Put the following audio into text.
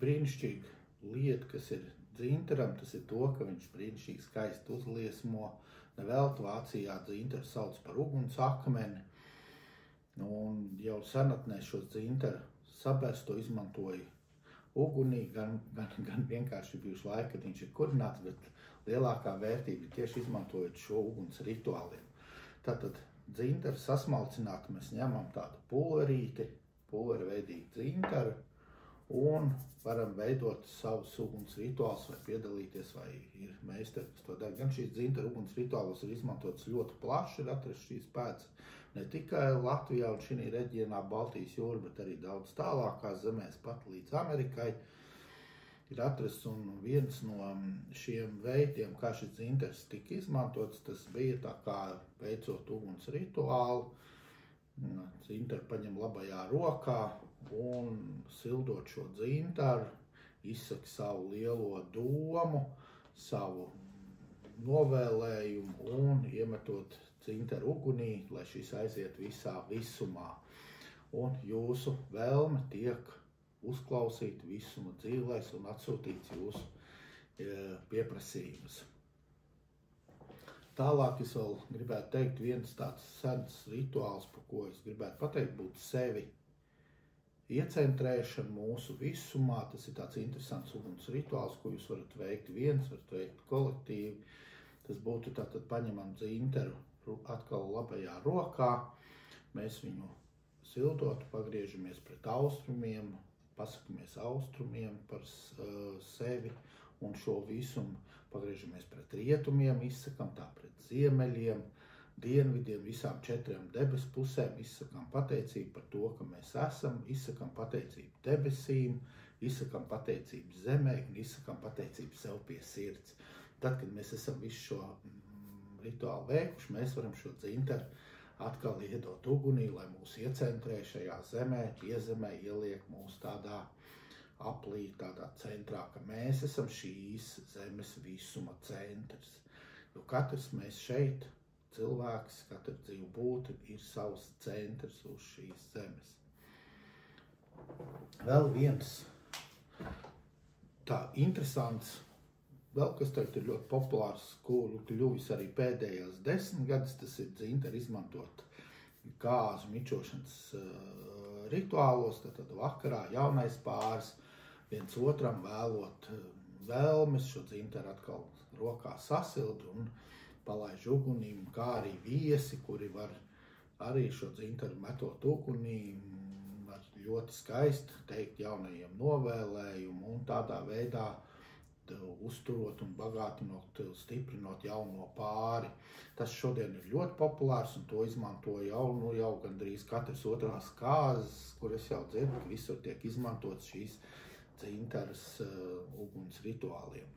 brīnišķīga lieta, kas ir dzintaram, tas ir to, ka viņš brīnišķīgi skaisti uzliesmo. Nevelti Vācijā dzintaru sauc par uguns akmeni. Un jau senatnē šos dzintaru sabesto izmantoja ugunī, gan vienkārši bijuši laiki, kad viņš ir kurināts, bet lielākā vērtība ir tieši izmantojot šo uguns rituāliem. Tātad dzintaru sasmalcināt mēs ņemam tādu pulverīti, pulverveidīgu dzintaru, un varam veidot savus uguns rituālus vai piedalīties, vai ir meistari, kas to dara. Gan šīs dzintaru uguns rituālos ir izmantotas ļoti plaši, ir atrast šīs pēdas ne tikai Latvijā un šī reģionā Baltijas jūra, bet arī daudz tālākās zemēs, pat līdz Amerikai ir atrasts. Un viens no šiem veidiem, kā šis dzintars tika izmantots, tas bija tā kā veicot uguns rituālu. Dzintaru paņem labajā rokā un sildot šo dzintaru, izsaka savu lielo domu, savu novēlējumu un iemetot dzintaru ugunī, lai šis aiziet visā visumā. Un jūsu vēlme tiek uzklausīt visuma dzīvēs un atsūtīts jūsu pieprasījums. Tālāk es vēl gribētu teikt, viens tāds sens rituāls, par ko es gribētu pateikt, būtu sevi iecentrēšana mūsu visumā. Tas ir tāds interesants uguns rituāls, ko jūs varat veikt viens, varat veikt kolektīvi. Tas būtu tātad paņemam dzintaru atkal labajā rokā, mēs viņu sildot, pagriežamies pret austrumiem, pasakamies austrumiem par sevi un šo visumu pagriežamies pret rietumiem, izsakam tā pret ziemeļiem, dienvidiem, visām 4 debesu pusēm, izsakam pateicību par to, ka mēs esam, izsakam pateicību debesīm, izsakam pateicību zemē un izsakam pateicību sev pie sirds. Tad, kad mēs esam visu šo rituālu veikuši, mēs varam šo dzintaru atkal iedot ugunī, lai mūs iecentrē šajā zemē, iezemē, ieliek mūs tādā aplī, tādā centrā, ka mēs esam šīs zemes visuma centrs. Jo katrs mēs šeit, cilvēks, katra dzīva būtne ir savs centrs uz šīs zemes. Vēl viens tā interesants, vēl kas tagad ir ļoti populārs, kuru kļuvis arī pēdējos 10 gadus, tas ir dzintaru izmantot gāzu mičošanas rituālos, tad vakarā jaunais pāris viens otram vēlot vēlmes, šo dzintaru atkal rokā sasild un palaiž ugunīm, kā arī viesi, kuri var arī šo dzintaru metot ugunī, var ļoti skaisti teikt jaunajiem novēlējumu un tādā veidā uzturot un bagātinot, stiprinot jauno pāri. Tas šodien ir ļoti populārs un to izmanto jau gandrīz katras otrās kāzas, kur es jau dzirdu, ka visur tiek izmantots šīs dzintaras uguns rituāliem.